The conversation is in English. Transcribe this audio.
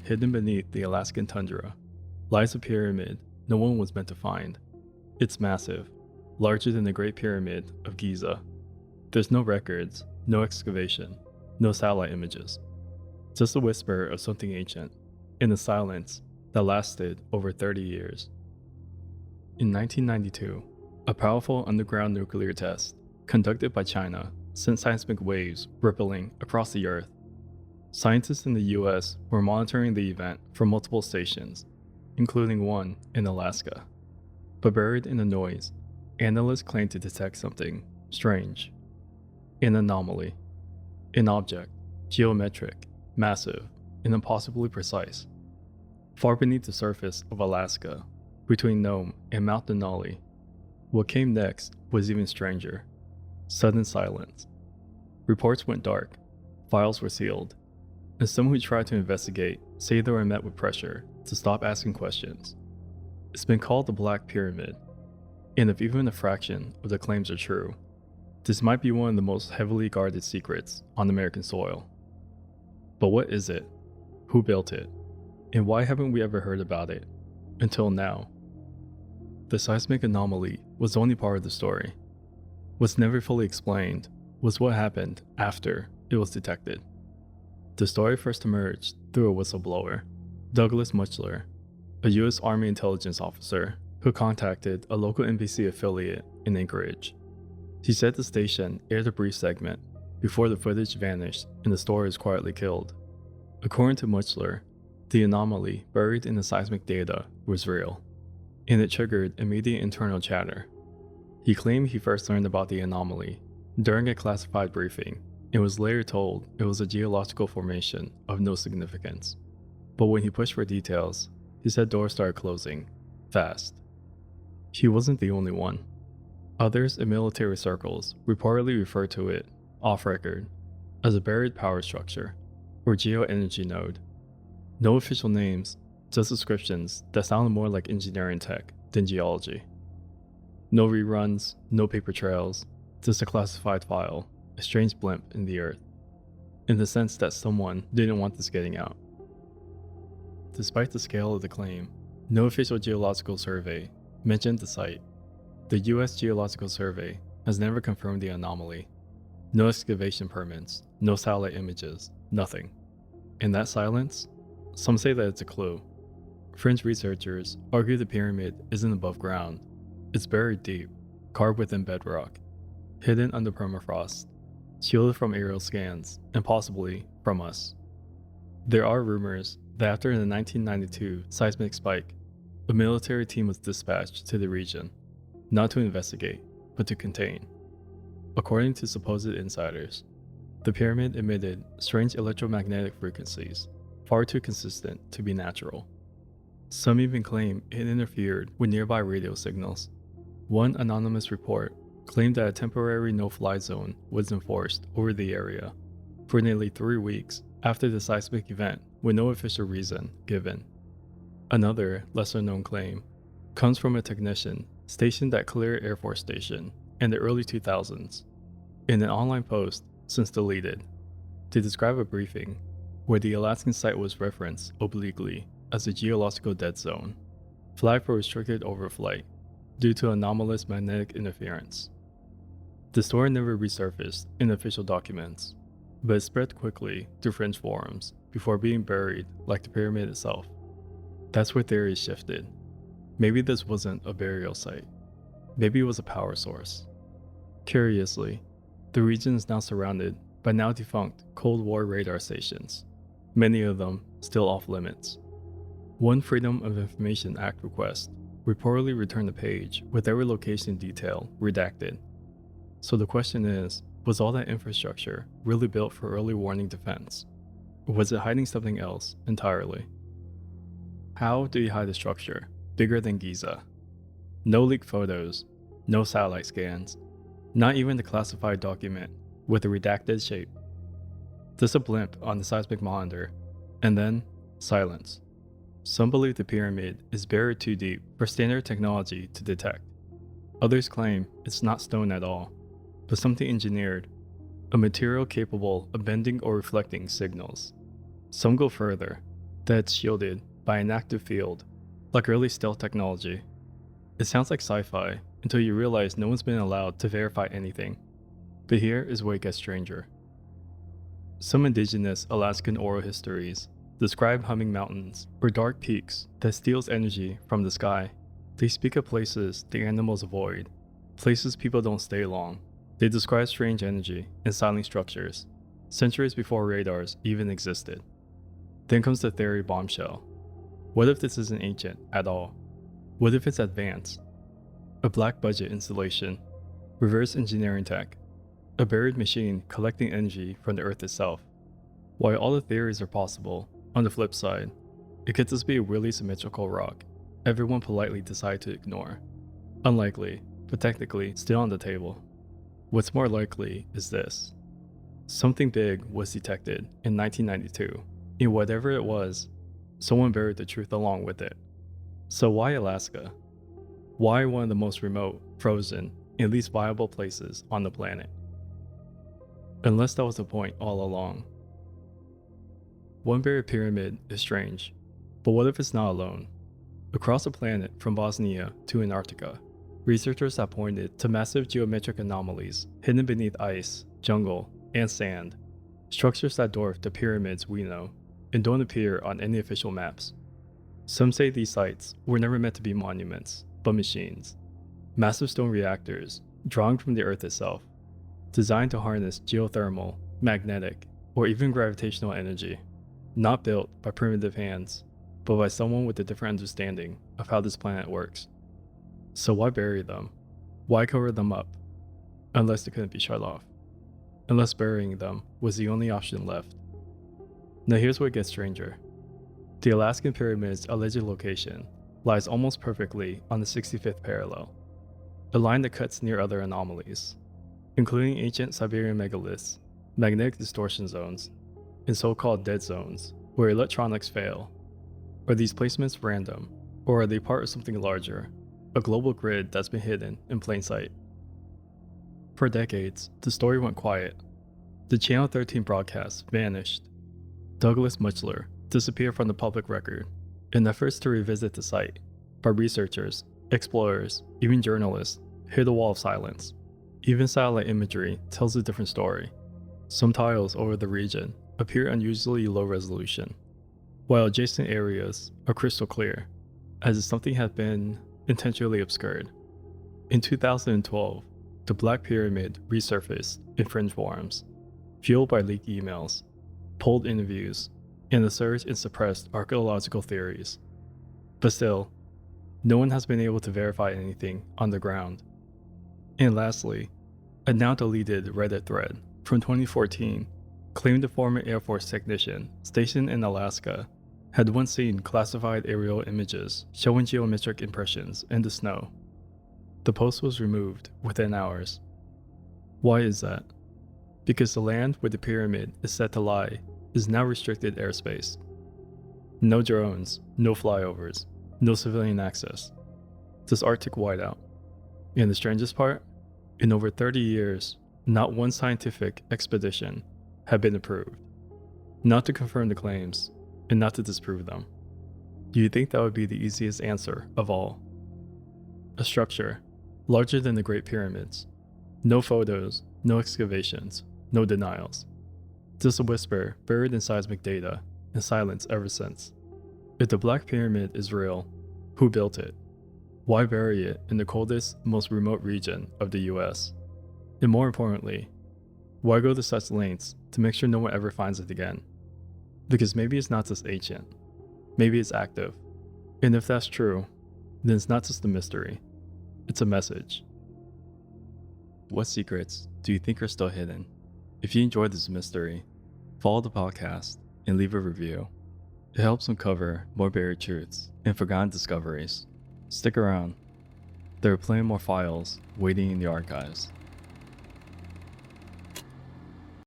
hidden beneath the Alaskan tundra, lies a pyramid no one was meant to find. It's massive, larger than the Great Pyramid of Giza. There's no records, no excavation, no satellite images. Just a whisper of something ancient, in a silence that lasted over 30 years. In 1992, a powerful underground nuclear test, conducted by China, sent seismic waves rippling across the Earth. Scientists in the US were monitoring the event from multiple stations, including one in Alaska. But buried in the noise, analysts claimed to detect something strange. An anomaly. An object, geometric, massive, and impossibly precise. Far beneath the surface of Alaska, between Nome and Mount Denali, what came next was even stranger. Sudden silence. Reports went dark, files were sealed, and some who tried to investigate say they were met with pressure to stop asking questions. It's been called the Black Pyramid, and if even a fraction of the claims are true, this might be one of the most heavily guarded secrets on American soil. But what is it? Who built it? And why haven't we ever heard about it? Until now. The seismic anomaly was only part of the story. What's never fully explained was what happened after it was detected. The story first emerged through a whistleblower, Douglas Muchler, a U.S. Army intelligence officer who contacted a local NBC affiliate in Anchorage. He said the station aired a brief segment before the footage vanished and the story was quietly killed. According to Muchler, the anomaly buried in the seismic data was real, and it triggered immediate internal chatter. He claimed he first learned about the anomaly during a classified briefing and was later told it was a geological formation of no significance. But when he pushed for details, he said doors started closing, fast. He wasn't the only one. Others in military circles reportedly referred to it, off record, as a buried power structure, or geoenergy node. No official names, just descriptions that sounded more like engineering tech than geology. No reruns, no paper trails, just a classified file, a strange blimp in the earth, in the sense that someone didn't want this getting out. Despite the scale of the claim, no official geological survey mentioned the site. The U.S. Geological Survey has never confirmed the anomaly. No excavation permits, no satellite images, nothing. In that silence, some say that it's a clue. Fringe researchers argue the pyramid isn't above ground. It's buried deep, carved within bedrock, hidden under permafrost, shielded from aerial scans, and possibly from us. There are rumors that after the 1992 seismic spike, a military team was dispatched to the region, not to investigate, but to contain. According to supposed insiders, the pyramid emitted strange electromagnetic frequencies, far too consistent to be natural. Some even claim it interfered with nearby radio signals. One anonymous report claimed that a temporary no-fly zone was enforced over the area for nearly 3 weeks after the seismic event with no official reason given. Another, lesser-known claim comes from a technician stationed at Clear Air Force Station in the early 2000s, in an online post since deleted, to describe a briefing where the Alaskan site was referenced obliquely as a geological dead zone, flagged for restricted overflight due to anomalous magnetic interference. The story never resurfaced in official documents, but it spread quickly through fringe forums before being buried like the pyramid itself. That's where theories shifted. Maybe this wasn't a burial site. Maybe it was a power source. Curiously, the region is now surrounded by now defunct Cold War radar stations, many of them still off limits. One Freedom of Information Act request reportedly returned a page with every location detail redacted. So the question is, was all that infrastructure really built for early warning defense? Or was it hiding something else entirely? How do you hide a structure bigger than Giza? No leaked photos, no satellite scans, not even the classified document with a redacted shape. Just a blimp on the seismic monitor, and then silence. Some believe the pyramid is buried too deep for standard technology to detect. Others claim it's not stone at all, but something engineered, a material capable of bending or reflecting signals. Some go further that it's shielded by an active field, like early stealth technology. It sounds like sci-fi until you realize no one's been allowed to verify anything. But here is where it gets stranger. Some indigenous Alaskan oral histories describe humming mountains or dark peaks that steals energy from the sky. They speak of places the animals avoid, places people don't stay long. They describe strange energy and silent structures, centuries before radars even existed. Then comes the theory bombshell. What if this isn't ancient at all? What if it's advanced? A black budget installation, reverse engineering tech, a buried machine collecting energy from the earth itself. While all the theories are possible, on the flip side, it could just be a really symmetrical rock everyone politely decided to ignore. Unlikely, but technically still on the table. What's more likely is this. Something big was detected in 1992, and whatever it was, someone buried the truth along with it. So why Alaska? Why one of the most remote, frozen, and least viable places on the planet? Unless that was the point all along. One buried pyramid is strange, but what if it's not alone? Across the planet from Bosnia to Antarctica, researchers have pointed to massive geometric anomalies hidden beneath ice, jungle, and sand, structures that dwarf the pyramids we know and don't appear on any official maps. Some say these sites were never meant to be monuments, but machines. Massive stone reactors, drawn from the earth itself, designed to harness geothermal, magnetic, or even gravitational energy, not built by primitive hands, but by someone with a different understanding of how this planet works. So why bury them? Why cover them up? Unless they couldn't be shut off. Unless burying them was the only option left. Now here's where it gets stranger. The Alaskan Pyramid's alleged location lies almost perfectly on the 65th parallel, a line that cuts near other anomalies, including ancient Siberian megaliths, magnetic distortion zones, and so-called dead zones where electronics fail. Are these placements random, or are they part of something larger, a global grid that's been hidden in plain sight? For decades, the story went quiet. The Channel 13 broadcast vanished. Douglas Muchler disappeared from the public record in efforts to revisit the site, but researchers, explorers, even journalists hit a wall of silence. Even satellite imagery tells a different story. Some tiles over the region appear unusually low resolution, while adjacent areas are crystal clear, as if something had been intentionally obscured. In 2012, the Black Pyramid resurfaced in fringe forums, fueled by leaked emails, pulled interviews, and a surge in suppressed archaeological theories. But still, no one has been able to verify anything on the ground. And lastly, a now deleted Reddit thread from 2014 claimed a former Air Force technician stationed in Alaska had once seen classified aerial images showing geometric impressions in the snow. The post was removed within hours. Why is that? Because the land where the pyramid is said to lie is now restricted airspace. No drones, no flyovers, no civilian access. Just Arctic whiteout. And the strangest part? In over 30 years, not one scientific expedition had been approved. Not to confirm the claims, and not to disprove them. Do you think that would be the easiest answer of all? A structure larger than the Great Pyramids. No photos, no excavations, no denials. Just a whisper buried in seismic data and silence ever since. If the Black Pyramid is real, who built it? Why bury it in the coldest, most remote region of the US? And more importantly, why go to such lengths to make sure no one ever finds it again? Because maybe it's not just ancient, maybe it's active. And if that's true, then it's not just a mystery, it's a message. What secrets do you think are still hidden? If you enjoyed this mystery, follow the podcast and leave a review. It helps uncover more buried truths and forgotten discoveries. Stick around. There are plenty more files waiting in the archives.